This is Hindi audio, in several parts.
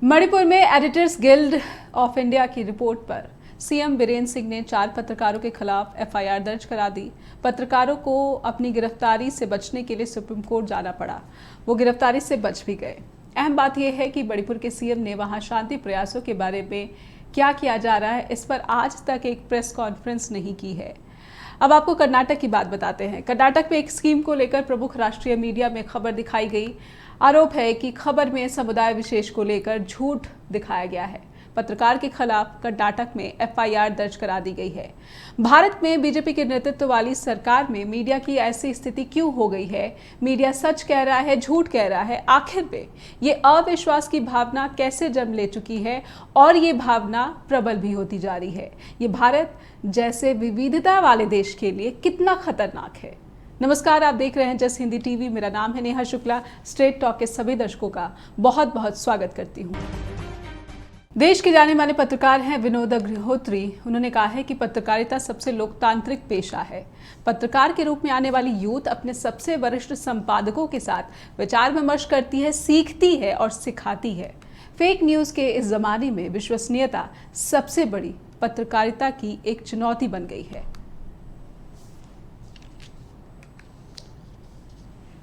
मणिपुर में एडिटर्स गिल्ड ऑफ इंडिया की रिपोर्ट पर सीएम बीरेंद्र सिंह ने 4 पत्रकारों के खिलाफ एफआईआर दर्ज करा दी। पत्रकारों को अपनी गिरफ्तारी से बचने के लिए सुप्रीम कोर्ट जाना पड़ा, वो गिरफ्तारी से बच भी गए। अहम बात यह है कि मणिपुर के सीएम ने वहां शांति प्रयासों के बारे में क्या किया जा रहा है, इस पर आज तक एक प्रेस कॉन्फ्रेंस नहीं की है। अब आपको कर्नाटक की बात बताते हैं। कर्नाटक में एक स्कीम को लेकर प्रमुख राष्ट्रीय मीडिया में खबर दिखाई गई। आरोप है कि खबर में समुदाय विशेष को लेकर झूठ दिखाया गया है। पत्रकार के खिलाफ कर्नाटक में एफआईआर दर्ज करा दी गई है। भारत में बीजेपी के नेतृत्व वाली सरकार में मीडिया की ऐसी स्थिति क्यों हो गई है? मीडिया सच कह रहा है, झूठ कह रहा है? आखिर में ये अविश्वास की भावना कैसे जन्म ले चुकी है और ये भावना प्रबल भी होती जा रही है? ये भारत जैसे विविधता वाले देश के लिए कितना खतरनाक है। नमस्कार, आप देख रहे हैं जस हिंदी टीवी। मेरा नाम है नेहा शुक्ला। स्ट्रेट टॉक के सभी दर्शकों का बहुत बहुत स्वागत करती हूँ। देश के जाने माने पत्रकार हैं विनोद अग्निहोत्री। उन्होंने कहा है कि पत्रकारिता सबसे लोकतांत्रिक पेशा है। पत्रकार के रूप में आने वाली यूथ अपने सबसे वरिष्ठ संपादकों के साथ विचार विमर्श करती है, सीखती है और सिखाती है। फेक न्यूज के इस जमाने में विश्वसनीयता सबसे बड़ी पत्रकारिता की एक चुनौती बन गई है।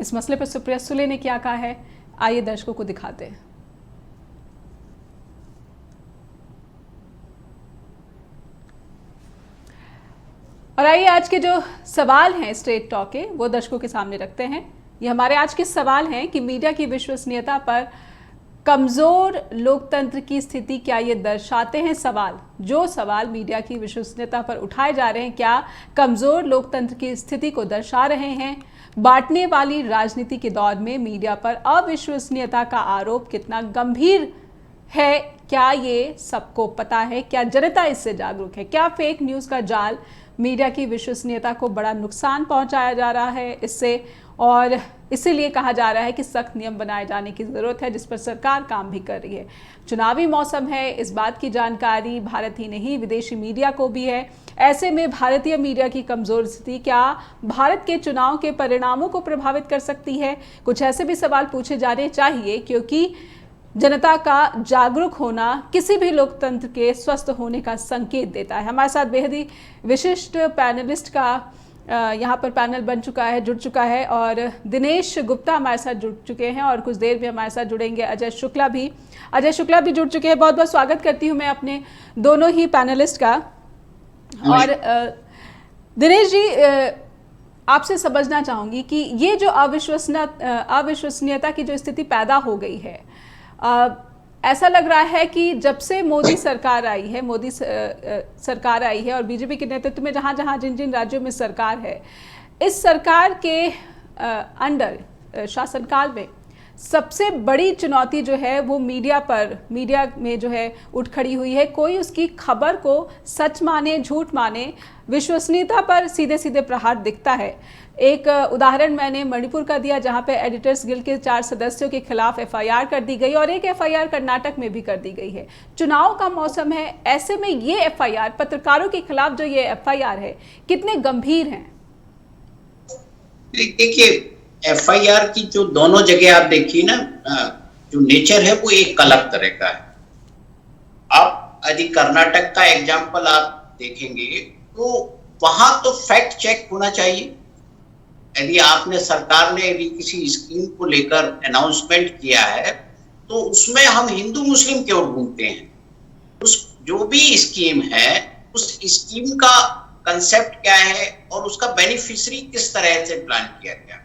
इस मसले पर सुप्रिया सुले ने क्या कहा है, आइए दर्शकों को दिखाते हैं। और आइए आज के जो सवाल हैं स्ट्रेट टॉक के, वो दर्शकों के सामने रखते हैं। ये हमारे आज के सवाल हैं कि मीडिया की विश्वसनीयता पर कमजोर लोकतंत्र की स्थिति क्या ये दर्शाते हैं? जो सवाल मीडिया की विश्वसनीयता पर उठाए जा रहे हैं, क्या कमजोर लोकतंत्र की स्थिति को दर्शा रहे हैं? बांटने वाली राजनीति के दौर में मीडिया पर अविश्वसनीयता का आरोप कितना गंभीर है, क्या ये सबको पता है? क्या जनता इससे जागरूक है? क्या फेक न्यूज़ का जाल मीडिया की विश्वसनीयता को बड़ा नुकसान पहुंचाया जा रहा है इससे, और इसीलिए कहा जा रहा है कि सख्त नियम बनाए जाने की ज़रूरत है, जिस पर सरकार काम भी कर रही है। चुनावी मौसम है, इस बात की जानकारी भारत ही नहीं विदेशी मीडिया को भी है। ऐसे में भारतीय मीडिया की कमज़ोर स्थिति क्या भारत के चुनाव के परिणामों को प्रभावित कर सकती है? कुछ ऐसे भी सवाल पूछे जाने चाहिए, क्योंकि जनता का जागरूक होना किसी भी लोकतंत्र के स्वस्थ होने का संकेत देता है। हमारे साथ बेहद ही विशिष्ट पैनलिस्ट का यहाँ पर पैनल बन चुका है, जुड़ चुका है, और दिनेश गुप्ता हमारे साथ जुड़ चुके हैं और कुछ देर में हमारे साथ जुड़ेंगे अजय शुक्ला भी जुड़ चुके हैं। बहुत बहुत स्वागत करती हूँ मैं अपने दोनों ही पैनलिस्ट का। और दिनेश जी, आपसे समझना चाहूँगी कि ये जो अविश्वसनीयता की जो स्थिति पैदा हो गई है, ऐसा लग रहा है कि जब से मोदी सरकार आई है और बीजेपी के नेतृत्व में जहां जिन जिन राज्यों में सरकार है, इस सरकार के अंडर शासनकाल में सबसे बड़ी चुनौती जो है वो मीडिया में जो है उठ खड़ी हुई है। कोई उसकी खबर को सच माने, झूठ माने, विश्वसनीयता पर सीधे सीधे प्रहार दिखता है। एक उदाहरण मैंने मणिपुर का दिया, जहां पे एडिटर्स गिल्ड के 4 सदस्यों के खिलाफ एफआईआर कर दी गई और एक एफआईआर कर्नाटक में भी कर दी गई है। चुनाव का मौसम है, ऐसे में ये एफआईआर, पत्रकारों के खिलाफ जो ये एफआईआर है, कितने गंभीर हैं? देखिए, एफआईआर की जो दोनों जगह आप देखिए ना, जो नेचर है वो एक अलग तरह का है। आप यदि कर्नाटक का एग्जाम्पल आप देखेंगे तो वहां तो फैक्ट चेक होना चाहिए। यदि आपने सरकार ने यदि किसी स्कीम को लेकर अनाउंसमेंट किया है तो उसमें हम हिंदू मुस्लिम क्यों ढूंढते हैं? उस जो भी स्कीम है, उस स्कीम का कंसेप्ट क्या है और उसका बेनिफिशियरी किस तरह से प्लान किया गया,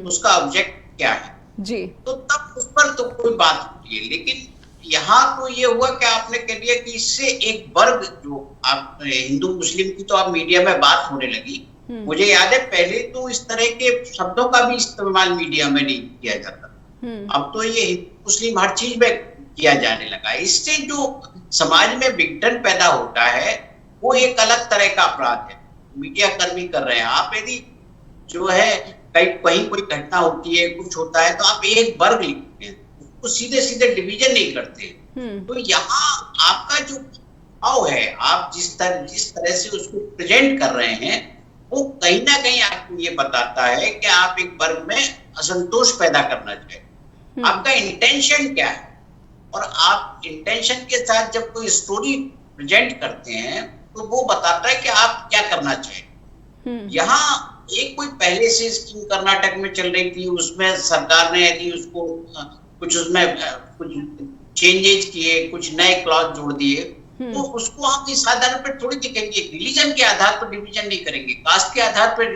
उसका ऑब्जेक्ट क्या है जी, तो तब उस पर तो कोई बात होती है। लेकिन यहाँ तो ये हुआ कि आपने कह दिया कि इससे एक वर्ग, जो आप हिंदू मुस्लिम की तो आप मीडिया में बात होने लगी। मुझे याद है पहले तो इस तरह के शब्दों का भी इस्तेमाल मीडिया में नहीं किया जाता, अब तो ये हिंदू मुस्लिम हर चीज में किया जाने लगा। इससे जो समाज में विघटन पैदा होता है वो एक अलग तरह का अपराध है, मीडिया कर्मी कर रहे हैं। आप यदि जो है कहीं कोई घटना होती है, कुछ होता है, तो आप एक वर्ग लिखते हैं, उसको सीधे सीधे डिवीजन नहीं करते। तो यहाँ आपका जो भाव है, आप जिस तरह से उसको प्रेजेंट कर रहे हैं, वो कहीं ना कहीं आपको ये बताता है कि आप एक वर्ग में असंतोष पैदा करना चाहते हैं। आपका इंटेंशन क्या है और आप इंटेंशन के साथ जब कोई स्टोरी प्रेजेंट करते हैं तो वो बताता है कि आप क्या करना चाहें। यहाँ एक कोई पहले से स्कीम कर्नाटक में चल रही थी, उसमें सरकार ने यदि उसको कुछ उसमें कुछ चेंजेस किए, कुछ नए क्लॉज जोड़ दिए, तो उसको हम इस आधार पर थोड़ी दिखेंगे, रिलीजन के आधार पर डिवीजन नहीं करेंगे, कास्ट के आधार पर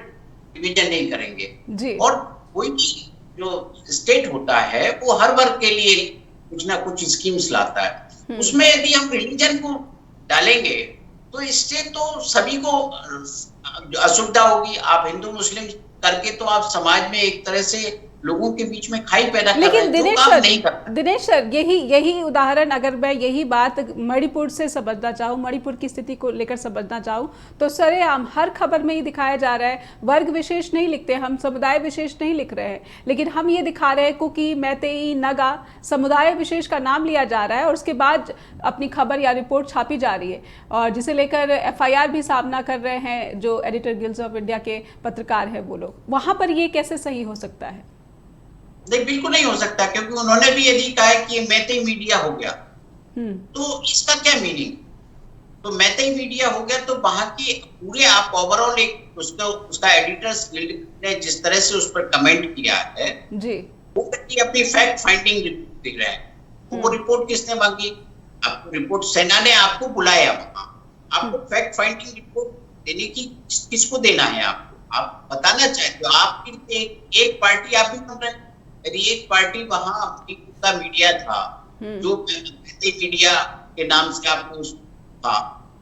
डिवीजन नहीं करेंगे। और कोई भी जो स्टेट होता है वो हर वर्ग के लिए कुछ ना कुछ स्कीम्स लाता है, उसमें यदि हम रिलीजन को डालेंगे तो इससे तो सभी को असुविधा होगी। आप हिंदू मुस्लिम करके तो आप समाज में एक तरह से लोगों के बीच में खाई पैदा कर रहे हैं, जो काम नहीं करता। दिनेश सर, यही उदाहरण अगर मैं यही बात मणिपुर से समझना चाहूँ, मणिपुर की स्थिति को लेकर समझना चाहूँ, तो सरेआम हर खबर में ही दिखाया जा रहा है, वर्ग विशेष नहीं लिखते हम, समुदाय विशेष नहीं लिख रहे हैं, लेकिन हम ये दिखा रहे हैं कुकी, मैतेई, नगा, समुदाय विशेष का नाम लिया जा रहा है और उसके बाद अपनी खबर या रिपोर्ट छापी जा रही है, और जिसे लेकर FIR भी सामना कर रहे हैं जो एडिटर गिल्ड्स ऑफ इंडिया के पत्रकार हैं वो लोग। वहां पर ये कैसे सही हो सकता है? नहीं, बिल्कुल नहीं हो सकता, क्योंकि उन्होंने भी यदि कहा है कि मैतेई मीडिया हो गया, तो इसका क्या मीनिंग? तो मैतेई मीडिया हो गया तो वहां की पूरे आप ओवरऑल एक उसका एडिटर्स गिल्ड ने जिस तरह से उस पर कमेंट किया है जी, वो अपनी फैक्ट फाइंडिंग रिपोर्ट दे रहा है। वो रिपोर्ट किसने मांगी? आपको रिपोर्ट सेना ने आपको बुलाया वहां, आपको फैक्ट फाइंडिंग रिपोर्ट देने की किसको देना है? आपको आप बताना चाहते हो, आपकी एक पार्टी आप भी बन रहे हैं। यदि एक पार्टी वहां अपनी का मीडिया था जो मीडिया के नाम से आपको था,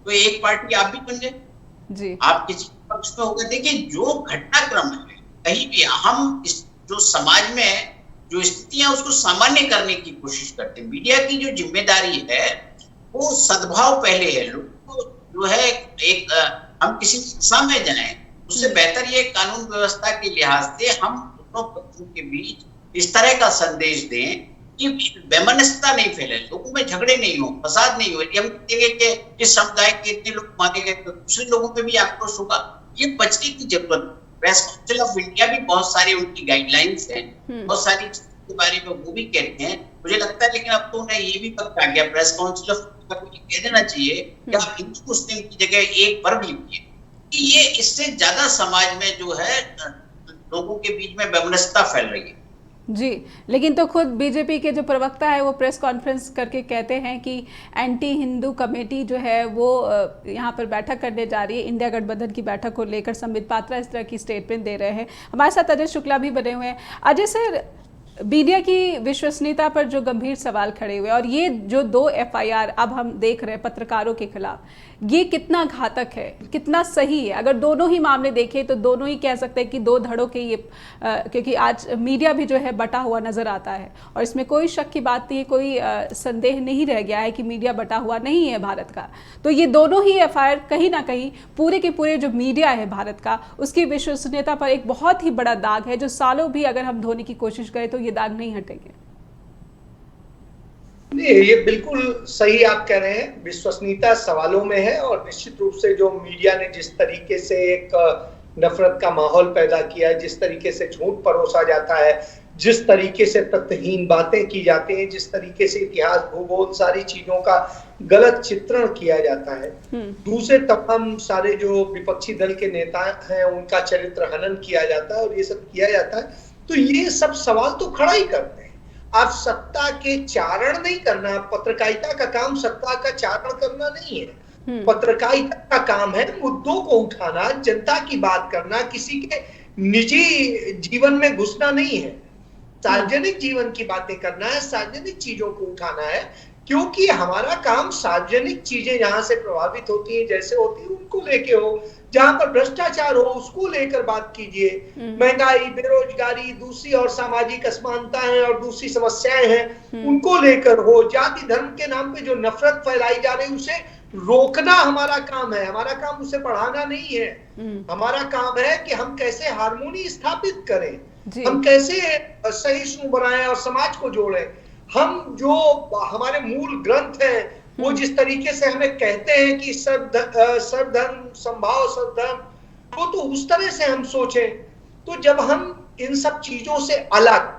तो एक पार्टी आप भी बन गए, आप किसी पक्ष में हो गए। देखिए, जो घटनाक्रम है कहीं भी हम जो समाज में जो स्थितियां उसको सामान्य करने की कोशिश करते हैं। मीडिया की जो जिम्मेदारी है वो सद्भाव पहले है। लोगों को जो है एक हम किसी दिशा में जाएं, उससे बेहतर ये कानून व्यवस्था के लिहाज से हम दोनों पक्षों के बीच इस तरह का संदेश दें कि वैमनस्यता नहीं फैले, लोगों में झगड़े नहीं हो, फसाद नहीं हो। हम कहेंगे कि इस समुदाय के इतने लोग मारे गए तो दूसरे लोगों पे भी आक्रोश होगा, ये बचने की जरूरत। प्रेस काउंसिल ऑफ इंडिया भी बहुत सारी उनकी गाइडलाइंस हैं, बहुत सारी चीजों के बारे में वो भी कहते हैं। मुझे लगता है लेकिन अब तो उन्हें ये भी पता आ गया, प्रेस काउंसिल ऑफ इंडिया को कह देना चाहिए कि आप हिंदू मुस्लिम की जगह एक वर्ग लिखिए, कि ये इससे ज्यादा समाज में जो है लोगों के बीच में वैमनस्यता फैल रही है। जी, लेकिन तो खुद बीजेपी के जो प्रवक्ता है वो प्रेस कॉन्फ्रेंस करके कहते हैं कि एंटी हिंदू कमेटी जो है वो यहाँ पर बैठक करने जा रही है, इंडिया गठबंधन की बैठक को लेकर। संबित पात्रा इस तरह की स्टेटमेंट दे रहे हैं। हमारे साथ अजय शुक्ला भी बने हुए हैं। अजय सर, मीडिया की विश्वसनीयता पर जो गंभीर सवाल खड़े हुए और ये जो 2 FIR अब हम देख रहे हैं पत्रकारों के खिलाफ, ये कितना घातक है, कितना सही है? अगर दोनों ही मामले देखें तो दोनों ही कह सकते हैं कि 2 धड़ों के ये क्योंकि आज मीडिया भी जो है बटा हुआ नजर आता है और इसमें कोई शक की बात नहीं है, कोई संदेह नहीं रह गया है कि मीडिया बटा हुआ नहीं है भारत का। तो ये दोनों ही FIR कहीं ना कहीं पूरे के पूरे जो मीडिया है भारत का, उसकी विश्वसनीयता पर एक बहुत ही बड़ा दाग है, जो सालों भी अगर हम धोने की कोशिश करें तो ये दाग नहीं हटेंगे। नहीं, ये बिल्कुल सही आप कह रहे हैं, विश्वसनीयता सवालों में है। और निश्चित रूप से जो मीडिया ने जिस तरीके से एक नफरत का माहौल पैदा किया है, जिस तरीके से झूठ परोसा जाता है, जिस तरीके से तथ्यहीन बातें की जाती हैं, जिस तरीके से इतिहास, भूगोल, सारी चीजों का गलत चित्रण किया जाता है, दूसरे तमाम सारे जो विपक्षी दल के नेता हैं उनका चरित्र हनन किया जाता है और ये सब किया जाता है, तो ये सब सवाल तो खड़ा ही करते हैं। आप सत्ता के चारण नहीं करना, पत्रकारिता का काम सत्ता का चारण करना नहीं है। पत्रकारिता का काम है मुद्दों को उठाना, जनता की बात करना, किसी के निजी जीवन में घुसना नहीं है, सार्वजनिक जीवन की बातें करना है, सार्वजनिक चीजों को उठाना है। क्योंकि हमारा काम सार्वजनिक चीजें जहां से प्रभावित होती हैं, जैसे होती है उनको लेके हो, जहां पर भ्रष्टाचार हो उसको लेकर बात कीजिए, महंगाई, बेरोजगारी, दूसरी और सामाजिक असमानताएं और दूसरी समस्याएं हैं उनको लेकर हो, जाति धर्म के नाम पे जो नफरत फैलाई जा रही है उसे रोकना हमारा काम है। हमारा काम उसे बढ़ाना नहीं है। हमारा काम है कि हम कैसे हार्मोनी स्थापित करें, हम कैसे सहिष्णु बनाएं और समाज को जोड़ें। हम जो हमारे मूल ग्रंथ हैं वो जिस तरीके से हमें कहते हैं कि सर्वधर्म समभाव सर्वधर्म, तो उस तरह से हम सोचें। तो जब हम इन सब चीजों से अलग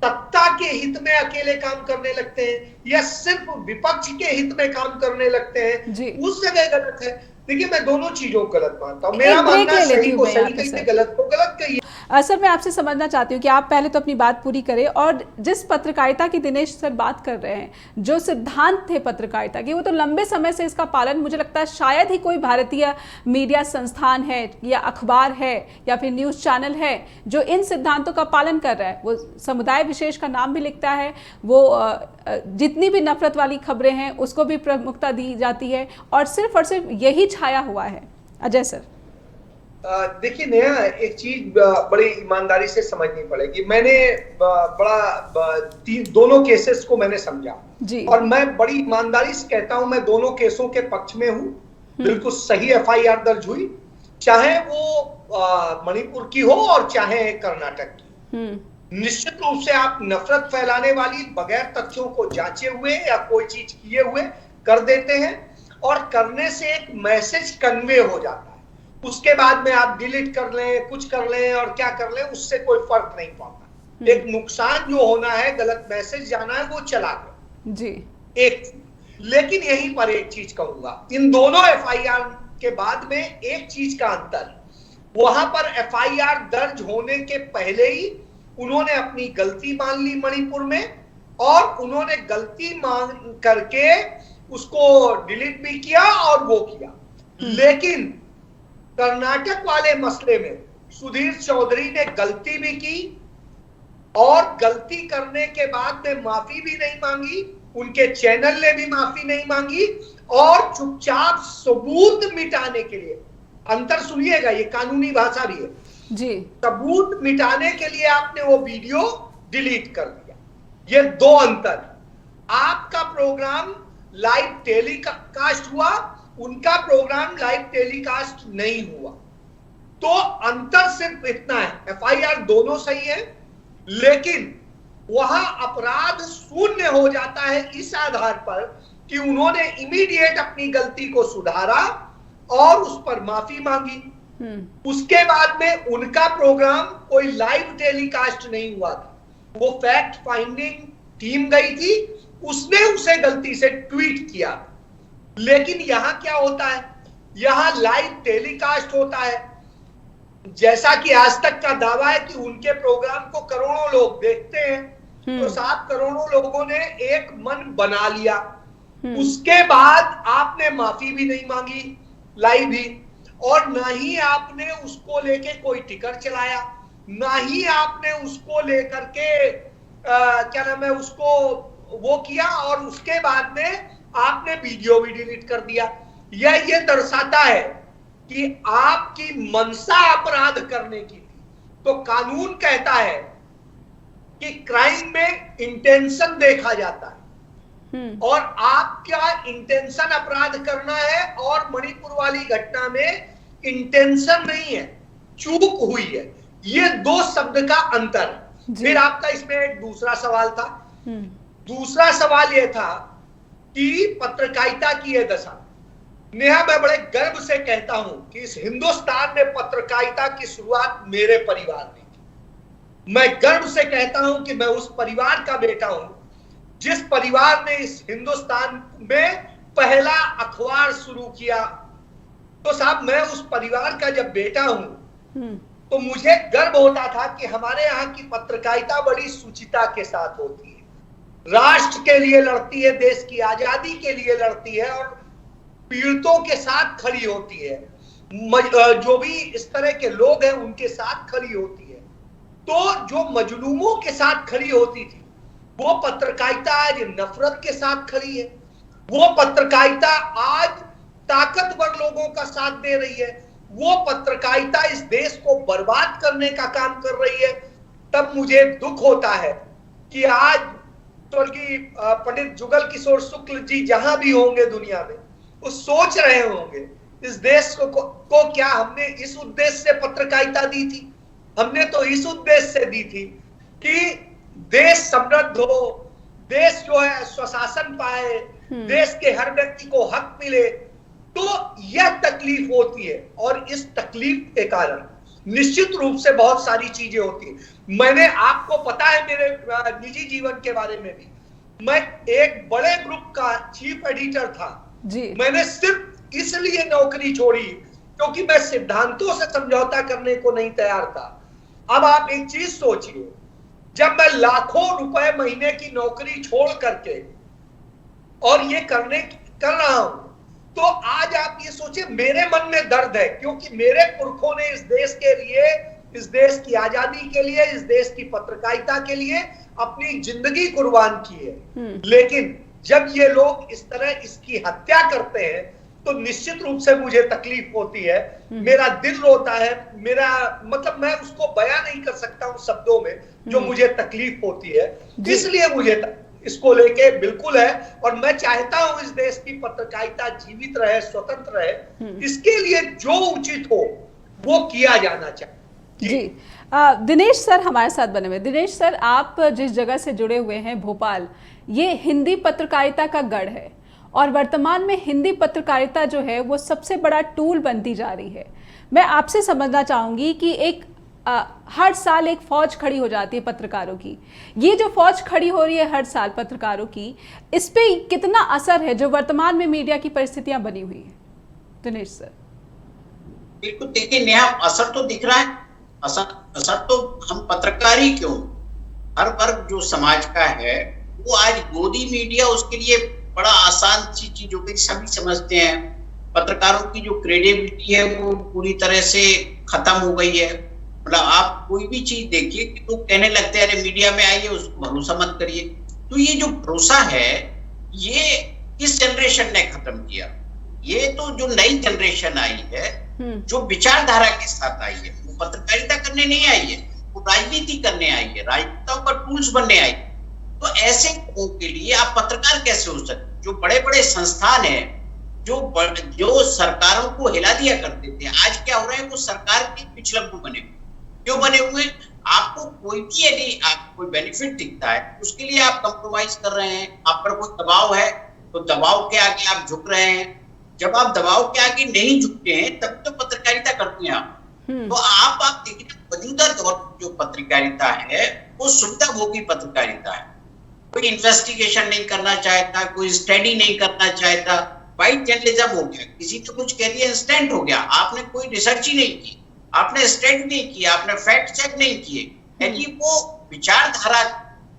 सत्ता के हित में अकेले काम करने लगते हैं या सिर्फ विपक्ष के हित में काम करने लगते हैं, उस जगह गलत है। देखिए, मैं दोनों चीजों को गलत मानता हूं। मेरा मानना सही को सही कहिए, गलत को गलत कहिए। सर, मैं आपसे समझना चाहती हूँ कि आप पहले तो अपनी बात पूरी करें, और जिस पत्रकारिता की दिनेश सर बात कर रहे हैं, जो सिद्धांत थे पत्रकारिता के, वो तो लंबे समय से इसका पालन, मुझे लगता है शायद ही कोई भारतीय मीडिया संस्थान है या अखबार है या फिर न्यूज़ चैनल है जो इन सिद्धांतों का पालन कर रहा है। वो समुदाय विशेष का नाम भी लिखता है, वो जितनी भी नफरत वाली खबरें हैं उसको भी प्रमुखता दी जाती है, और सिर्फ यही छाया हुआ है। अजय सर, देखिए नेहा, एक चीज बड़ी ईमानदारी से समझनी पड़ेगी। मैंने दोनों केसेस को मैंने समझा जी, और मैं बड़ी ईमानदारी से कहता हूं, मैं दोनों केसों के पक्ष में हूं। बिल्कुल सही एफआईआर दर्ज हुई, चाहे वो मणिपुर की हो और चाहे कर्नाटक की। निश्चित रूप से आप नफरत फैलाने वाली बगैर तथ्यों को जांचे हुए या कोई चीज किए हुए कर देते हैं, और करने से एक मैसेज कन्वे हो जाता है। उसके बाद में आप डिलीट कर लें, कुछ कर लें और क्या कर लें, उससे कोई फर्क नहीं पड़ता। एक नुकसान जो होना है, गलत मैसेज जाना है, वो चला गया जी। एक, लेकिन यहीं पर एक चीज कहूंगा, इन दोनों एफआईआर के बाद में एक चीज का अंतर, वहां पर एफआईआर दर्ज होने के पहले ही उन्होंने अपनी गलती मान ली मणिपुर में, और उन्होंने गलती मान करके उसको डिलीट भी किया और वो किया। लेकिन कर्नाटक वाले मसले में सुधीर चौधरी ने गलती भी की, और गलती करने के बाद में माफी भी नहीं मांगी, उनके चैनल ने भी माफी नहीं मांगी, और चुपचाप सबूत मिटाने के लिए, अंतर सुनिएगा, ये कानूनी भाषा भी है जी, सबूत मिटाने के लिए आपने वो वीडियो डिलीट कर दिया। ये दो अंतर। आपका प्रोग्राम लाइव टेलीकास्ट हुआ, उनका प्रोग्राम लाइव टेलीकास्ट नहीं हुआ। तो अंतर सिर्फ इतना है, एफआईआर दोनों सही है, लेकिन वहां अपराध शून्य हो जाता है इस आधार पर कि उन्होंने इमीडिएट अपनी गलती को सुधारा और उस पर माफी मांगी। उसके बाद में उनका प्रोग्राम कोई लाइव टेलीकास्ट नहीं हुआ था, वो फैक्ट फाइंडिंग टीम गई थी, उसने उसे गलती से ट्वीट किया। लेकिन यहां क्या होता है, यहां लाइव टेलीकास्ट होता है। जैसा कि आज तक का दावा है कि उनके प्रोग्राम को करोड़ों लोग देखते हैं, तो 7 करोड़ों लोगों ने एक मन बना लिया। उसके बाद आपने माफी भी नहीं मांगी लाइव ही, और ना ही आपने उसको लेके कोई टिकर चलाया, ना ही आपने उसको लेकर के क्या नाम है, उसको वो किया, और उसके बाद में आपने वीडियो भी डिलीट कर दिया। ये दर्शाता है कि आपकी मंशा अपराध करने की थी। तो कानून कहता है कि क्राइम में इंटेंशन देखा जाता है, और आपका इंटेंशन अपराध करना है, और मणिपुर वाली घटना में इंटेंशन नहीं है, चूक हुई है। ये दो शब्द का अंतर है। फिर आपका इसमें एक दूसरा सवाल था। दूसरा सवाल यह था कि पत्रकारिता की यह दशा। नेहा, मैं बड़े गर्व से कहता हूं कि इस हिंदुस्तान में पत्रकारिता की शुरुआत मेरे परिवार में की। मैं गर्व से कहता हूं कि मैं उस परिवार का बेटा हूं जिस परिवार ने इस हिंदुस्तान में पहला अखबार शुरू किया। तो साहब, मैं उस परिवार का जब बेटा हूं तो मुझे गर्व होता था कि हमारे यहाँ की पत्रकारिता बड़ी शुचिता के साथ होती है, राष्ट्र के लिए लड़ती है, देश की आजादी के लिए लड़ती है, और पीड़ितों के साथ खड़ी होती है, जो भी इस तरह के लोग हैं उनके साथ खड़ी होती है। तो जो मजलूमों के साथ खड़ी होती थी, वो पत्रकारिता आज नफरत के साथ खड़ी है। वो पत्रकारिता आज ताकतवर लोगों का साथ दे रही है। वो पत्रकारिता इस देश को बर्बाद करने का काम कर रही है। तब मुझे दुख होता है कि आज स्वर्गीय पंडित जुगल किशोर शुक्ल जी जहां भी होंगे दुनिया में, वो सोच रहे होंगे इस देश को क्या हमने इस उद्देश्य से पत्रकारिता दी थी। हमने तो इस उद्देश्य से दी थी कि देश समृद्ध हो, देश जो है स्वशासन पाए, देश के हर व्यक्ति को हक मिले। तो यह तकलीफ होती है, और इस तकलीफ के कारण निश्चित रूप से बहुत सारी चीजें होती हैं। मैंने, आपको पता है मेरे निजी जीवन के बारे में भी, मैं एक बड़े ग्रुप का चीफ एडिटर था जी। मैंने सिर्फ इसलिए नौकरी छोड़ी क्योंकि मैं सिद्धांतों से समझौता करने को नहीं तैयार था। अब आप एक चीज सोचिए, जब मैं लाखों रुपए महीने की नौकरी छोड़ करके और ये कर रहा हूं, तो आज आप ये सोचिए मेरे मन में दर्द है, क्योंकि मेरे पुरखों ने इस देश के लिए, इस देश की आजादी के लिए, इस देश की पत्रकारिता के लिए अपनी जिंदगी कुर्बान की है। लेकिन जब ये लोग इस तरह इसकी हत्या करते हैं तो निश्चित रूप से मुझे तकलीफ होती है, मेरा दिल रोता है, मेरा मतलब मैं उसको बयां नहीं कर सकता हूं शब्दों में जो मुझे तकलीफ होती है। इसलिए मुझे इसको लेके बिल्कुल है, और मैं चाहता हूं इस देश की पत्रकारिता जीवित रहे, स्वतंत्र रहे। इसके लिए जो उचित हो वो किया जाना चाहिए। जी, दिनेश सर हमारे साथ बने हुए। दिनेश सर, आप जिस जगह से जुड़े हुए हैं, भोपाल, ये हिंदी पत्रकारिता का गढ़ है और वर्तमान में हिंदी पत्रकारिता जो है वो सबसे बड़ा टूल बनती जा रही है। मैं आपसे समझना चाहूँगी कि एक हर साल एक फौज खड़ी हो जाती है पत्रकारों की, ये जो फौज खड़ी हो रही है हर साल पत्रकारों की, इस पे कितना असर है जो वर्तमान में मीडिया की परिस्थितियां बनी हुई है? दिनेश सर। बिल्कुल, देखिए नेहा, असर तो दिख रहा है। असर तो हम पत्रकार ही क्यों, हर वर्ग जो समाज का है वो आज गोदी मीडिया उसके लिए बड़ा आसान सी चीज हो गई। सभी समझते हैं पत्रकारों की जो क्रेडिबिलिटी है वो पूरी तरह से खत्म हो गई है। मतलब आप कोई भी चीज देखिए कि लोग कहने लगते हैं अरे मीडिया में आइए, उसको भरोसा मत करिए। तो ये जो भरोसा है ये किस जनरेशन ने खत्म किया? ये तो जो नई जनरेशन आई है, जो विचारधारा के साथ आई है, वो पत्रकारिता करने नहीं आई है, वो राजनीति करने आई है, राजनेताओं पर टूल्स बनने आई। तो ऐसे लोगों के लिए आप पत्रकार कैसे हो सकते? जो बड़े बड़े संस्थान है, जो सरकारों को हिला दिया करते थे, आज क्या हो रहा है, वो सरकार के पिछलग्गू बने हुए। क्यों बने हुए? आपको कोई भी यदि आपको कोई बेनिफिट दिखता है उसके लिए आप कंप्रोमाइज कर रहे हैं, आप पर कोई दबाव है तो दबाव के आगे आप झुक रहे हैं। जब आप दबाव के आगे नहीं झुकते हैं तब तो पत्रकारिता करते हैं आप। तो आप देखिए मौजूदा दौर जो पत्रकारिता है वो सुविधा भोगी पत्रकारिता है। कोई इन्वेस्टिगेशन नहीं करना चाहता, कोई स्टडी नहीं करना चाहता, वाइट जर्नलिज्म हो गया। किसी ने कुछ कह दिया इंस्टेंट हो गया, आपने कोई रिसर्च ही नहीं की, आपने स्टडी नहीं किया, आपने फैक्ट चेक नहीं किए। यदि वो विचारधारा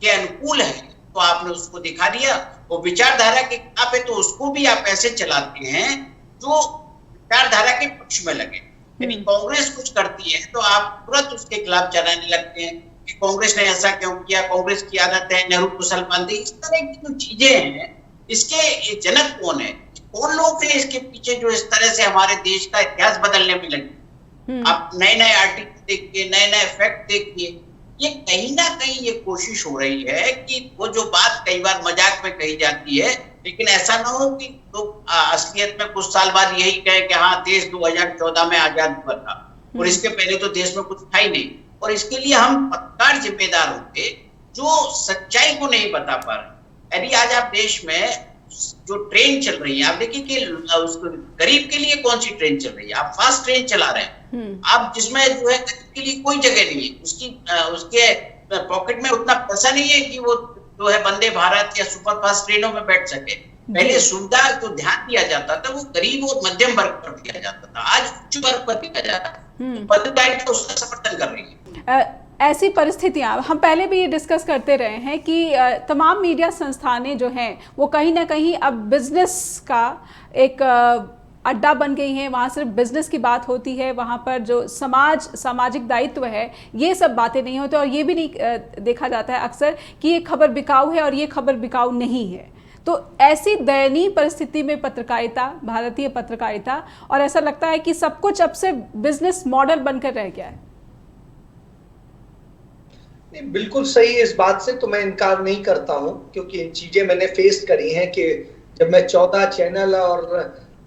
के अनुकूल है तो आपने उसको दिखा दिया, वो विचारधारा के खिलाफ है तो उसको भी आप ऐसे चलाते हैं जो विचारधारा के पक्ष में लगे। यदि कांग्रेस कुछ करती है तो आप तुरंत उसके खिलाफ चलाने लगते हैं कि कांग्रेस ने ऐसा क्यों किया, कांग्रेस की आदत है, नेहरू को सलमान दी। इस तरह की जो चीजें हैं इसके जनक कौन है? कौन लोग हैं इसके पीछे जो इस तरह से हमारे देश का इतिहास बदलने में लगे? आप नए नए आर्टिकल देखिए, नए नए फैक्ट देखिए, ये कहीं ना कहीं ये कोशिश हो रही है कि वो जो बात कई बार मजाक में कही जाती है, लेकिन ऐसा ना हो कि लोग असलियत में कुछ साल बाद यही कहे कि हाँ देश 2014 में आजाद हुआ था और इसके पहले तो देश में कुछ था ही नहीं। और इसके लिए हम पत्रकार जिम्मेदार होंगे जो सच्चाई को नहीं बता पा रहे। यदि आज आप देश में जो ट्रेन चल रही है, आप देखिए कि उसको गरीब के लिए कौन सी ट्रेन चल रही है, आप फास्ट ट्रेन चला रहे हैं आप, जिसमें जो है गरीब के लिए कोई जगह नहीं है, उसके पॉकेट में उतना पैसा नहीं है कि वो जो है वंदे भारत या सुपरफास्ट ट्रेनों में बैठ सके। पहले सुविधा जो ध्यान दिया जाता था वो गरीब और मध्यम वर्ग पर दिया जाता था, आज उच्च वर्ग पर दिया जाता है। पत्रकारिता उसका समर्थन कर रही है। ऐसी परिस्थितियां हम पहले भी ये डिस्कस करते रहे हैं कि तमाम मीडिया संस्थानें जो हैं वो कहीं ना कहीं अब बिजनेस का एक अड्डा बन गई हैं। वहाँ सिर्फ बिजनेस की बात होती है, वहाँ पर जो सामाजिक दायित्व है ये सब बातें नहीं होती, और ये भी नहीं देखा जाता है अक्सर कि ये खबर बिकाऊ है और ये खबर बिकाऊ नहीं है। तो ऐसी दयनीय परिस्थिति में पत्रकारिता, भारतीय पत्रकारिता, और ऐसा लगता है कि सब कुछ अब से बिजनेस मॉडल बनकर रह गया है। नहीं, बिल्कुल सही। इस बात से तो मैं इनकार नहीं करता हूं, क्योंकि इन चीजें मैंने फेस करी हैं कि जब मैं 14 चैनल और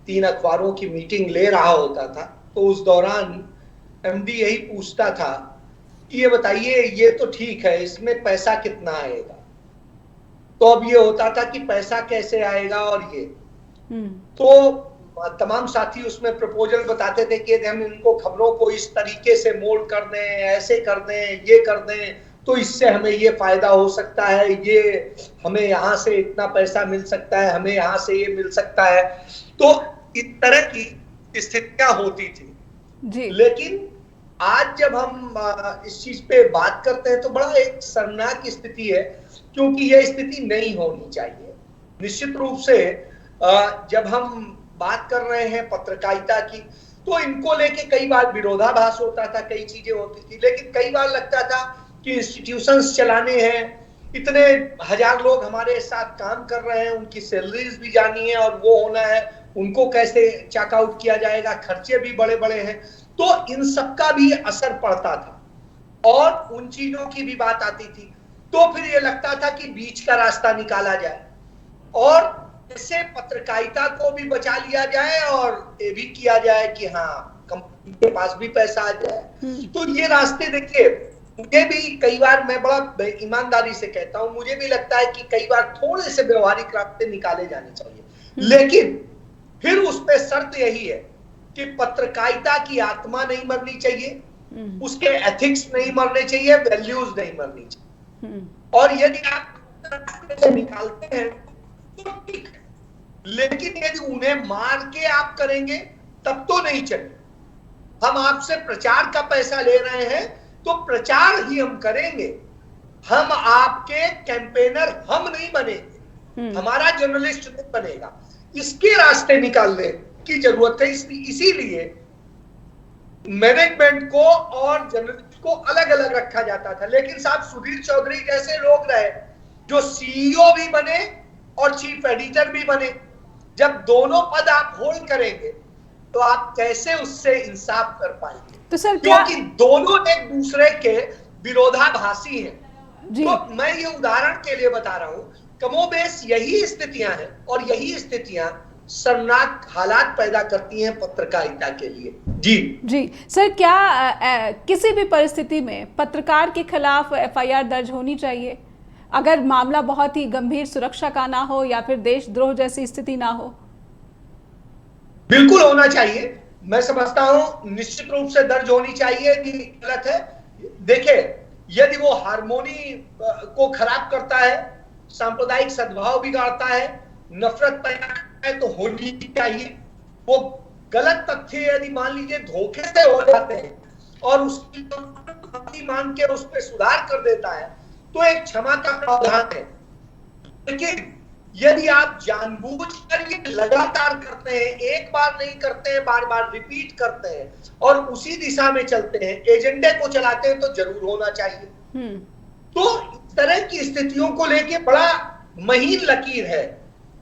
3 अखबारों की मीटिंग ले रहा होता था तो उस दौरान एमडी यही पूछता था कि ये बताइए ये तो ठीक है, इसमें पैसा कितना आएगा। तो अब ये होता था कि पैसा कैसे आएगा, और ये तो तमाम साथी उसमें प्रपोजल बताते थे कि हम इनको खबरों को इस तरीके से मोल्ड कर दें, ऐसे कर दें, ये कर दें, तो इससे हमें ये फायदा हो सकता है, ये हमें यहाँ से इतना पैसा मिल सकता है, हमें यहाँ से ये मिल सकता है। तो इस तरह की स्थितियां होती थी जी। लेकिन आज जब हम इस चीज पे बात करते हैं तो बड़ा एक शर्मनाक स्थिति है, क्योंकि यह स्थिति नहीं होनी चाहिए। निश्चित रूप से जब हम बात कर रहे हैं पत्रकारिता की, तो इनको लेके कई बार विरोधाभास होता था, कई चीजें होती थी, लेकिन कई बार लगता था कि इंस्टीट्यूशंस चलाने हैं, इतने हजार लोग हमारे साथ काम कर रहे हैं, उनकी सैलरीज भी जानी है और वो होना है, उनको कैसे चेकआउट किया जाएगा, खर्चे भी बड़े बड़े हैं। तो इन सब का भी असर पड़ता था और उन चीजों की भी बात आती थी। तो फिर ये लगता था कि बीच का रास्ता निकाला जाए और इससे पत्रकारिता को भी बचा लिया जाए और ये भी किया जाए कि हाँ, कंपनी के पास भी पैसा आ जाए। तो ये रास्ते देखिए, मुझे भी कई बार, मैं बड़ा ईमानदारी से कहता हूं, मुझे भी लगता है कि कई बार थोड़े से व्यवहारिक रास्ते निकाले जाने चाहिए, लेकिन फिर उस पे शर्त यही है कि पत्रकारिता की आत्मा नहीं मरनी चाहिए, उसके एथिक्स नहीं मरने चाहिए, वैल्यूज नहीं मरनी चाहिए। और यदि आप निकालते हैं तो ठीक है, लेकिन यदि उन्हें मार के आप करेंगे तब तो नहीं चलेगा। हम आपसे प्रचार का पैसा ले रहे हैं तो प्रचार ही हम करेंगे, हम आपके कैंपेनर हम नहीं बनेंगे, हमारा जर्नलिस्ट नहीं बनेगा। इसके रास्ते निकालने की जरूरत है। इसीलिए मैनेजमेंट को और जर्नलिस्ट को अलग अलग रखा जाता था। लेकिन साहब, सुधीर चौधरी जैसे लोग रहे जो सीईओ भी बने और चीफ एडिटर भी बने। जब दोनों पद आप होल्ड करेंगे तो आप कैसे उससे इंसाफ कर पाएंगे? तो सर, क्योंकि दोनों एक दूसरे के विरोधाभासी हैं। तो मैं ये उदाहरण के लिए बता रहा हूं, कमोबेश यही स्थितियां हैं और यही स्थितियां शर्मनाक हालात पैदा करती हैं पत्रकारिता के लिए। जी सर, क्या किसी भी परिस्थिति में पत्रकार के खिलाफ एफआईआर दर्ज होनी चाहिए अगर मामला बहुत ही गंभीर सुरक्षा का ना हो या फिर देशद्रोह जैसी स्थिति ना हो? बिल्कुल होना चाहिए। मैं समझता हूं निश्चित रूप से दर्ज होनी चाहिए। कि गलत है, देखिए, यदि वो हार्मोनी को खराब करता है, सांप्रदायिक सद्भाव बिगाड़ता है, नफरत पैदा करता है, तो होनी चाहिए। वो गलत तथ्य यदि मान लीजिए धोखे से हो जाते हैं और उसकी मान के उस पर सुधार कर देता है तो एक क्षमा का प्रावधान है। लेकिन यदि आप जानबूझकर ये लगातार करते हैं, एक बार नहीं करते हैं, बार बार रिपीट करते हैं और उसी दिशा में चलते हैं, एजेंडे को चलाते हैं, तो जरूर होना चाहिए। तो इस तरह की स्थितियों को लेके बड़ा महीन लकीर है,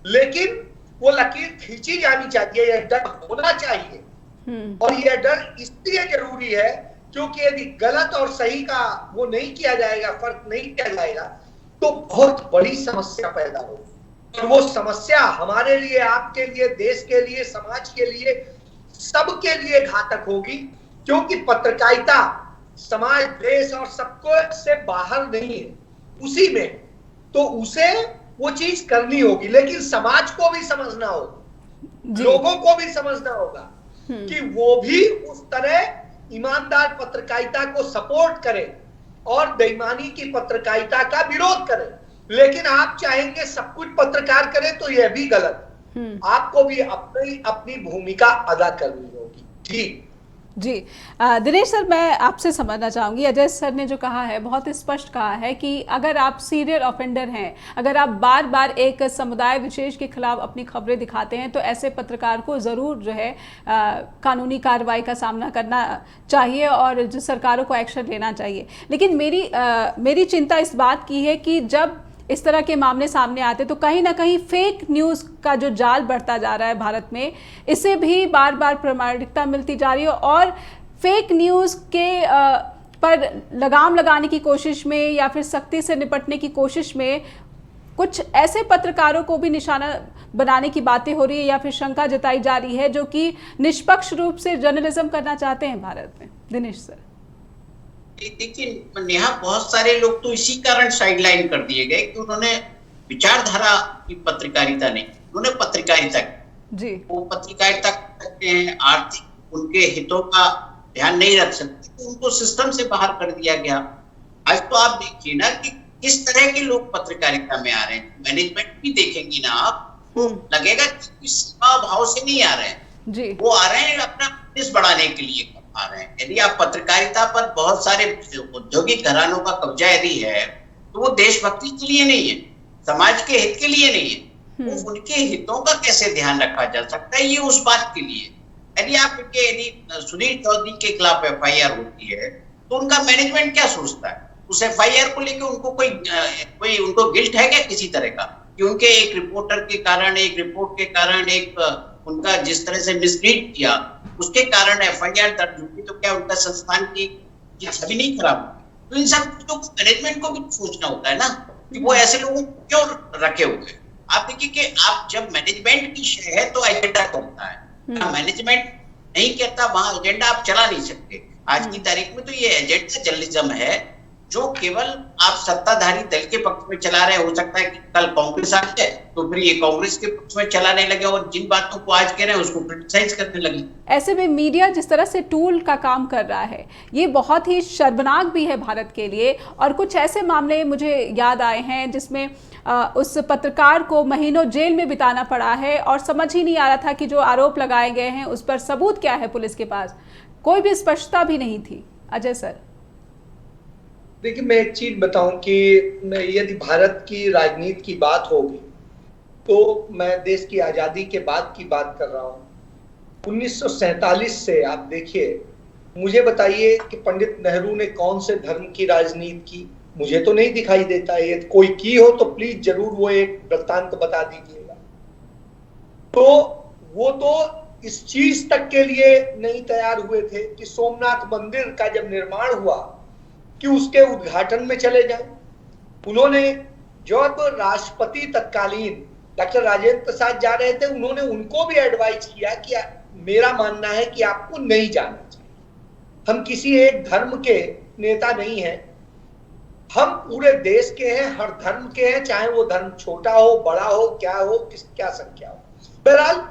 लेकिन वो लकीर खींची जानी चाहिए, यह डर होना चाहिए। और यह डर इसलिए जरूरी है क्योंकि यदि गलत और सही का वो नहीं किया जाएगा, फर्क नहीं किया जाएगा, तो बहुत बड़ी समस्या पैदा होगी। और वो समस्या हमारे लिए, आपके लिए, देश के लिए, समाज के लिए, सबके लिए घातक होगी। क्योंकि पत्रकारिता समाज, देश और सबको से बाहर नहीं है, उसी में, तो उसे वो चीज करनी होगी। लेकिन समाज को भी समझना होगा, लोगों को भी समझना होगा कि वो भी उस तरह ईमानदार पत्रकारिता को सपोर्ट करें और बेईमानी की पत्रकारिता का विरोध करें। लेकिन आप चाहेंगे सब कुछ पत्रकार करें तो यह भी गलत। आपको भी अपनी भूमिका अदा करनी होगी। जी दिनेश सर, मैं आपसे समझना चाहूँगी, अजय सर ने जो कहा है बहुत स्पष्ट कहा है कि अगर आप सीरियल ऑफेंडर हैं, अगर आप बार बार एक समुदाय विशेष के खिलाफ अपनी खबरें दिखाते हैं, तो ऐसे पत्रकार को ज़रूर जो है कानूनी कार्रवाई का सामना करना चाहिए और जो सरकारों को एक्शन लेना चाहिए। लेकिन मेरी चिंता इस बात की है कि जब इस तरह के मामले सामने आते तो कहीं ना कहीं फेक न्यूज़ का जो जाल बढ़ता जा रहा है भारत में, इससे भी बार बार प्रामाणिकता मिलती जा रही है और फेक न्यूज़ के पर लगाम लगाने की कोशिश में या फिर सख्ती से निपटने की कोशिश में कुछ ऐसे पत्रकारों को भी निशाना बनाने की बातें हो रही है या फिर शंका जताई जा रही है जो कि निष्पक्ष रूप से जर्नलिज्म करना चाहते हैं भारत में। दिनेश सर, देखिए नेहा, बहुत सारे लोग तो इसी कारण साइडलाइन कर दिए गए कि उन्होंने विचारधारा की पत्रकारिता नहीं, उन्होंने पत्रकारिता की। जी। वो पत्रकारिता करते हैं, आर्थिक उनके हितों का ध्यान नहीं रख सकते, तो उनको सिस्टम से बाहर कर दिया गया। आज तो आप देखिए ना कि किस तरह के लोग पत्रकारिता में आ रहे हैं। मैनेजमेंट भी देखेंगी ना आप, तो लगेगा कि सेवा भाव से नहीं आ रहे हैं जी। वो आ रहे हैं अपना बिजनेस बढ़ाने के लिए आ रहे हैं। यदि आप पत्रकारिता पर बहुत सारे औद्योगिक घरानों का कब्जा यदि है, तो वो देशभक्ति के लिए नहीं है, समाज के हित के लिए नहीं है। तो उनके हितों का कैसे ध्यान रखा जा सकता है, ये उस बात के लिए। यदि सुनील चौधरी के खिलाफ एफआईआर होती है, तो उनका मैनेजमेंट क्या सोचता है? उस एफआईआर को लेकर उनको कोई उनको गिल्ट है क्या किसी तरह का, कि उनके एक रिपोर्टर के कारण, एक रिपोर्ट के कारण, एक उनका जिस तरह से मिसलीड किया उसके कारण एफआईआर दर्ज हुई, तो क्या उनका संस्थान की छवि नहीं खराब हुई? तो इन सब चीजों को मैनेजमेंट को भी सोचना होता है ना, कि वो ऐसे लोगों को क्यों रखे हुए। आप देखिए कि आप जब मैनेजमेंट की शय है तो एजेंडा चलता है, मैनेजमेंट नहीं कहता वहां एजेंडा आप चला नहीं सकते। आज की तारीख में तो ये एजेंडा जर्नलिज्म है, जो केवल आप सत्ताधारी दल के पक्ष में चला रहे। हो सकता है कि कल कांग्रेस आ जाए तो फिर ये कांग्रेस के पक्ष में चलाने लगे और जिन बातों को आज कह रहे हैं उसको क्रिटिसाइज करने लगे। ऐसे में मीडिया जिस तरह से टूल का काम कर रहा है, ये बहुत ही शर्मनाक भी है भारत के लिए। और कुछ ऐसे मामले मुझे याद आए हैं जिसमें उस पत्रकार को महीनों जेल में बिताना पड़ा है और समझ ही नहीं आ रहा था कि जो आरोप लगाए गए हैं उस पर सबूत क्या है। पुलिस के पास कोई भी स्पष्टता भी नहीं थी। अजय सर, देखिए, मैं एक चीज बताऊं कि यदि भारत की राजनीति की बात होगी तो मैं देश की आजादी के बाद की बात कर रहा हूं। 1947 से आप देखिए, मुझे बताइए कि पंडित नेहरू ने कौन से धर्म की राजनीति की? मुझे तो नहीं दिखाई देता है। कोई की हो तो प्लीज जरूर वो एक वृत्तांत बता दीजिएगा। तो वो तो इस चीज तक के लिए नहीं तैयार हुए थे कि सोमनाथ मंदिर का जब निर्माण हुआ कि उसके उद्घाटन में चले जाए। उन्होंने जब राष्ट्रपति तत्कालीन डॉक्टर राजेंद्र प्रसाद जा रहे थे, उन्होंने उनको भी एडवाइस किया कि मेरा मानना है कि आपको नहीं जाना चाहिए। हम किसी एक धर्म के नेता नहीं हैं, हम पूरे देश के हैं, हर धर्म के हैं, चाहे वो धर्म छोटा हो, बड़ा हो, क्या संख्या हो। बहरहाल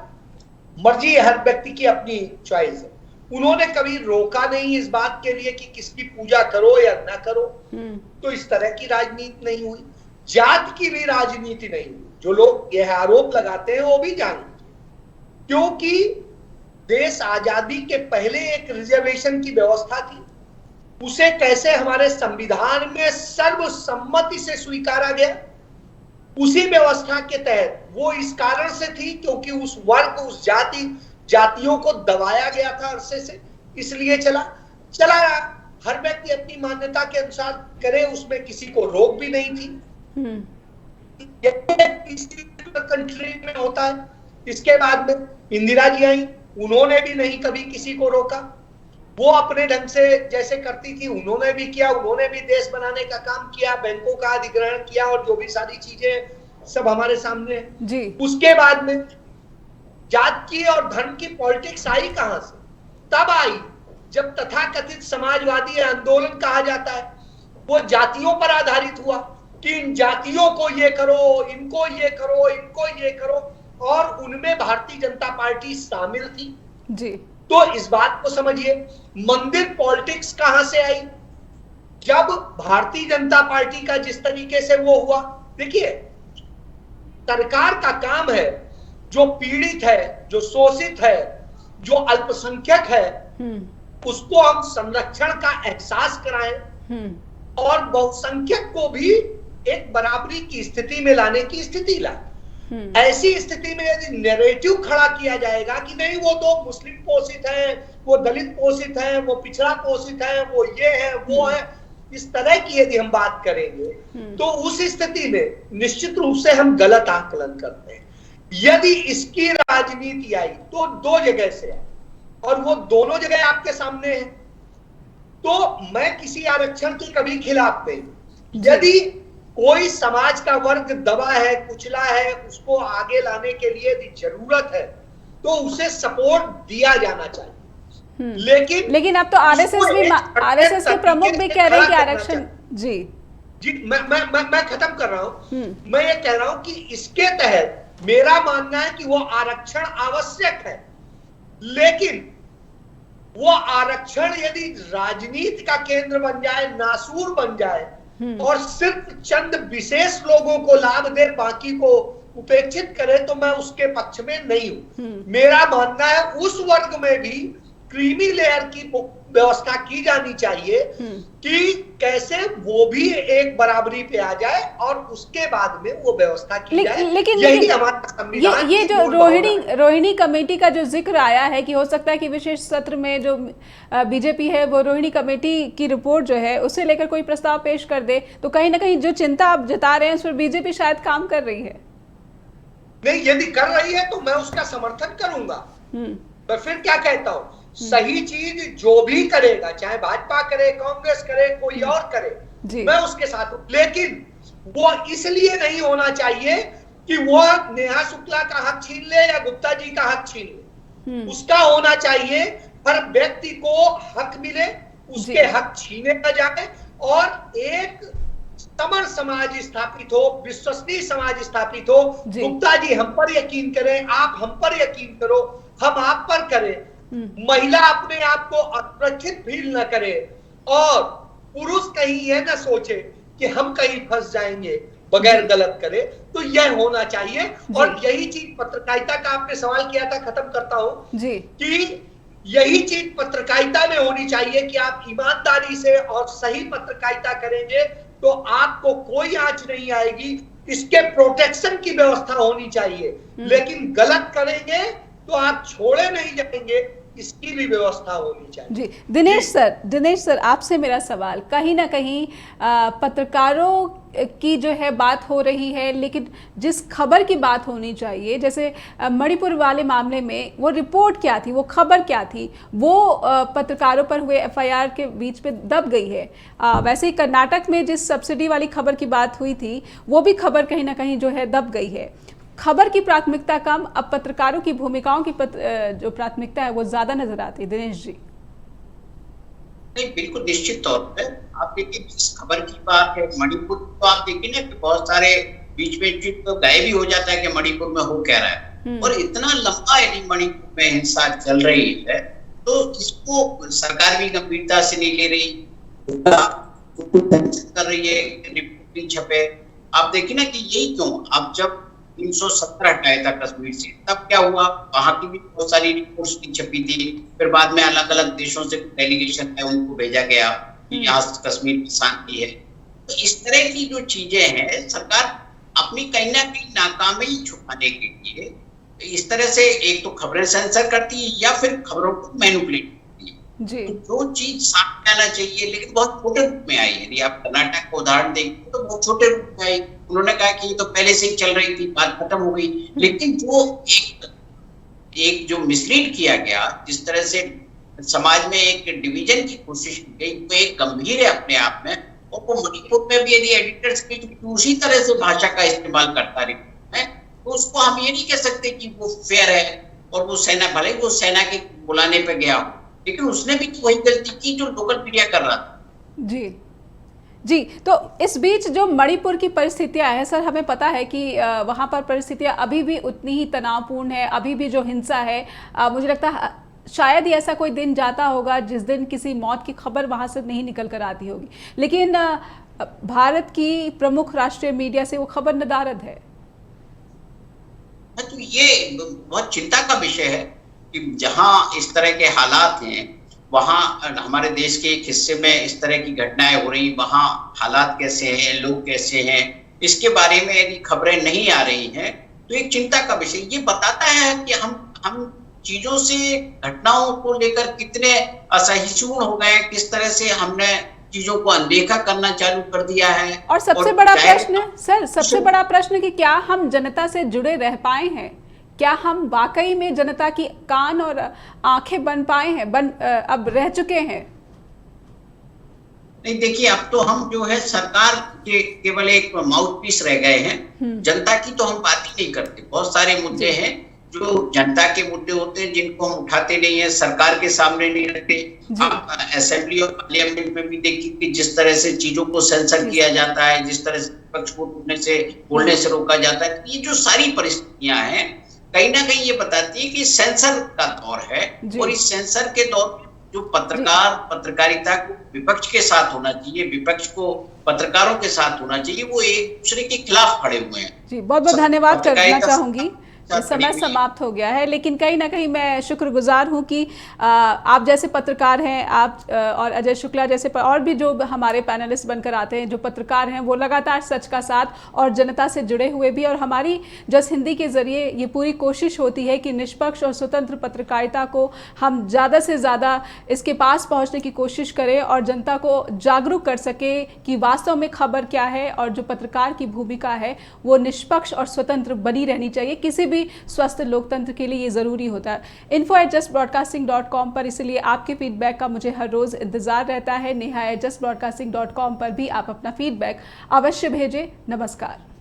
मर्जी हर व्यक्ति की अपनी चॉइस है। उन्होंने कभी रोका नहीं इस बात के लिए कि किसकी पूजा करो या ना करो। तो इस तरह की राजनीति नहीं हुई, जात की भी राजनीति नहीं हुई। जो लोग यह आरोप लगाते हैं वो भी जानते, क्योंकि देश आजादी के पहले एक रिजर्वेशन की व्यवस्था थी, उसे कैसे हमारे संविधान में सर्वसम्मति से स्वीकारा गया। उसी व्यवस्था के तहत वो इस कारण से थी क्योंकि उस वर्ग, उस जातियों को दबाया गया था अरसे से, इसलिए चला रहा। हर व्यक्ति अपनी मान्यता के अनुसार करे, उसमें किसी को रोक भी नहीं थी। किसी कंट्री में होता है। इसके बाद में इंदिरा जी आई, उन्होंने भी नहीं कभी किसी को रोका। वो अपने ढंग से जैसे करती थी उन्होंने भी किया। उन्होंने भी देश बनाने का काम किया, बैंकों का अधिग्रहण किया और जो भी सारी चीजें सब हमारे सामने है जी। उसके बाद में जात की और धर्म की पॉलिटिक्स आई कहां से? तब आई जब तथाकथित समाजवादी आंदोलन कहा जाता है, वो जातियों पर आधारित हुआ कि इन जातियों को ये करो, इनको ये करो, इनको ये करो, और उनमें भारतीय जनता पार्टी शामिल थी जी। तो इस बात को समझिए, मंदिर पॉलिटिक्स कहां से आई? जब भारतीय जनता पार्टी का जिस तरीके से वो हुआ, देखिए सरकार का काम है जो पीड़ित है, जो शोषित है, जो अल्पसंख्यक है, उसको हम संरक्षण का एहसास कराएं और बहुसंख्यक को भी एक बराबरी की स्थिति में लाने की स्थिति लाए। ऐसी स्थिति में यदि नैरेटिव खड़ा किया जाएगा कि नहीं वो तो मुस्लिम पोषित है, वो दलित पोषित है, वो पिछड़ा पोषित है, वो ये है, वो है, इस तरह की यदि हम बात करेंगे तो उस स्थिति में निश्चित रूप से हम गलत आकलन करते हैं। यदि इसकी राजनीति आई तो दो जगह से आई और वो दोनों जगह आपके सामने है। तो मैं किसी आरक्षण के कभी खिलाफ नहीं। यदि कोई समाज का वर्ग दबा है, कुचला है, उसको आगे लाने के लिए यदि जरूरत है तो उसे सपोर्ट दिया जाना चाहिए। लेकिन अब तो आरएसएस के प्रमुख भी कह रहे हैं कि आरक्षण जी मैं खत्म कर रहा हूं। मैं ये कह रहा हूं कि इसके तहत मेरा मानना है कि वो आरक्षण आवश्यक है, लेकिन वो आरक्षण यदि राजनीति का केंद्र बन जाए, नासूर बन जाए और सिर्फ चंद विशेष लोगों को लाभ दे, बाकी को उपेक्षित करे, तो मैं उसके पक्ष में नहीं हूं। मेरा मानना है उस वर्ग में भी क्रीमी लेयर की व्यवस्था की जानी चाहिए कि कैसे वो भी एक बराबरी पे आ जाए और उसके बाद में वो व्यवस्था की जाए। यही हमारा संविधान। ये जो रोहिणी कमेटी का जो जिक्र आया है कि हो सकता है कि विशेष सत्र में जो बीजेपी है वो रोहिणी कमेटी की रिपोर्ट जो है उसे लेकर कोई प्रस्ताव पेश कर दे, तो कहीं ना कहीं जो चिंता आप जता रहे हैं उस पर बीजेपी शायद काम कर रही है। नहीं, यदि कर रही है तो मैं उसका समर्थन करूंगा। पर फिर क्या कहता हूं, सही चीज जो भी करेगा, चाहे भाजपा करे, कांग्रेस करे, कोई और करे, मैं उसके साथ हूं। लेकिन वो इसलिए नहीं होना चाहिए कि वो नेहा शुक्ला का हक छीन ले या गुप्ता जी का हक छीन ले। उसका होना चाहिए हर व्यक्ति को हक मिले, उसके हक छीने न जाए और एक समर समाज स्थापित हो, विश्वसनीय समाज स्थापित हो। गुप्ता जी हम पर यकीन करें, आप हम पर यकीन करो, हम आप पर करें। महिला अपने आप को असुरक्षित फील न करे और पुरुष कहीं यह न सोचे कि हम कहीं फंस जाएंगे बगैर गलत करे, तो यह होना चाहिए। और यही चीज पत्रकारिता का आपने सवाल किया था, खत्म करता हूं कि यही चीज पत्रकारिता में होनी चाहिए कि आप ईमानदारी से और सही पत्रकारिता करेंगे तो आपको कोई आंच नहीं आएगी। इसके प्रोटेक्शन की व्यवस्था होनी चाहिए, लेकिन गलत करेंगे तो आप छोड़े नहीं जाएंगे, इसकी भी व्यवस्था होनी चाहिए। जी दिनेश सर आपसे मेरा सवाल, कहीं ना कहीं पत्रकारों की जो है बात हो रही है, लेकिन जिस खबर की बात होनी चाहिए, जैसे मणिपुर वाले मामले में वो रिपोर्ट क्या थी, वो खबर क्या थी, वो पत्रकारों पर हुए एफआईआर के बीच में दब गई है। वैसे ही कर्नाटक में जिस सब्सिडी वाली खबर की बात हुई थी वो भी खबर कहीं ना कहीं जो है दब गई है। खबर की प्राथमिकता कम, अब पत्रकारों की भूमिकाओं की जो प्राथमिकता है वो ज्यादा नजर आती है। दिनेश जी। नहीं, बिल्कुल निश्चित तौर पे आप देखिए जिस खबर की बात है मणिपुर, तो आप देखिए ना कि बहुत सारे बीच में तो गायब ही हो जाता है कि मणिपुर में हो क्या रहा है, और इतना लंबा यदि मणिपुर में हिंसा चल रही है तो इसको सरकार भी गंभीरता से नहीं ले रही, कर रही है, रिपोर्टिंग छपे। आप देखिए ना कि यही क्यों, अब जब 317 हटाया था कश्मीर से, तब क्या हुआ, वहां की भी बहुत सारी रिपोर्ट्स की छपी थी, फिर बाद में अलग अलग देशों से डेलीगेशन है उनको भेजा गया कि यहाँ कश्मीर की शांति है। तो इस तरह की जो चीजें हैं, सरकार अपनी कहीं ना कहीं नाकामी छुपाने के लिए इस तरह से एक तो खबरें सेंसर करती है या फिर खबरों को मैनिपुलेट करती है। तो जो चीज सामने आना चाहिए, लेकिन बहुत छोटे रूप में आई। यदि आप कर्नाटक को उदाहरण देखें तो बहुत छोटे रूप में आई, उन्होंने कहा कि ये तो पहले से ही चल रही थी, बात खत्म हो गई। लेकिन जो एक जो मिसलीड किया गया, जिस तरह से समाज में एक डिवीजन की कोशिश की गई, वो एक गंभीर है अपने आप में। और वो मणिपुर में भी यदि एडिटर्स की उसी तरह से भाषा का इस्तेमाल करता रहे तो उसको हम ये नहीं कह सकते कि वो फेयर है। और वो सेना, भले वो सेना के बुलाने पे गया, लेकिन उसने भी तो वही गलती की जो लोकल मीडिया कर रहा था। जी, तो इस बीच जो मणिपुर की परिस्थितियां हैं सर, हमें पता है कि वहां पर परिस्थितियां अभी भी उतनी ही तनावपूर्ण है, अभी भी जो हिंसा है, मुझे लगता है शायद ही ऐसा कोई दिन जाता होगा जिस दिन किसी मौत की खबर वहां से नहीं निकल कर आती होगी, लेकिन भारत की प्रमुख राष्ट्रीय मीडिया से वो खबर नदारद है। तो ये बहुत चिंता का विषय है कि जहां इस तरह के हालात हैं, वहां हमारे देश के एक हिस्से में इस तरह की घटनाएं हो रही, वहां हालात कैसे हैं, लोग कैसे हैं, इसके बारे में यदि खबरें नहीं आ रही हैं तो एक चिंता का विषय। ये बताता है कि हम चीजों से, घटनाओं को लेकर कितने असहिष्णु हो गए, किस तरह से हमने चीजों को अनदेखा करना चालू कर दिया है। और सबसे बड़ा प्रश्न सर, सबसे बड़ा प्रश्न कि क्या हम जनता से जुड़े रह पाए हैं, क्या हम वाकई में जनता की कान और आंखें बन पाए हैं, अब रह चुके हैं? नहीं, देखिए अब तो हम जो है सरकार के केवल एक माउथ पीस रह गए हैं। जनता की तो हम बात ही नहीं करते। बहुत सारे मुद्दे हैं जो जनता के मुद्दे होते हैं जिनको हम उठाते नहीं है, सरकार के सामने नहीं रखते। आप असेंबली और पार्लियामेंट में भी देखिए कि जिस तरह से चीजों को सेंसर किया जाता है, जिस तरह से विपक्ष को बोलने से रोका जाता है, ये जो सारी परिस्थितियां हैं कहीं ना कहीं ये बताती है कि सेंसर का दौर है। और इस सेंसर के दौर में जो पत्रकारिता को विपक्ष के साथ होना चाहिए, विपक्ष को पत्रकारों के साथ होना चाहिए, वो एक दूसरे के खिलाफ खड़े हुए हैं। जी, बहुत बहुत धन्यवाद करना चाहूंगी। समय समाप्त हो गया है, लेकिन कहीं ना कहीं मैं शुक्रगुजार हूं कि आप जैसे पत्रकार हैं, आप और अजय शुक्ला जैसे और भी जो हमारे पैनलिस्ट बनकर आते हैं जो पत्रकार हैं, वो लगातार सच का साथ और जनता से जुड़े हुए भी। और हमारी जस हिंदी के जरिए ये पूरी कोशिश होती है कि निष्पक्ष और स्वतंत्र पत्रकारिता को हम ज़्यादा से ज़्यादा इसके पास पहुँचने की कोशिश करें और जनता को जागरूक कर सके कि वास्तव में खबर क्या है, और जो पत्रकार की भूमिका है वो निष्पक्ष और स्वतंत्र बनी रहनी चाहिए। किसी भी स्वस्थ लोकतंत्र के लिए ये जरूरी होता है। info@justbroadcasting.com पर इसलिए आपके फीडबैक का मुझे हर रोज इंतजार रहता है। नेहा@justbroadcasting.com पर भी आप अपना फीडबैक अवश्य भेजें। नमस्कार।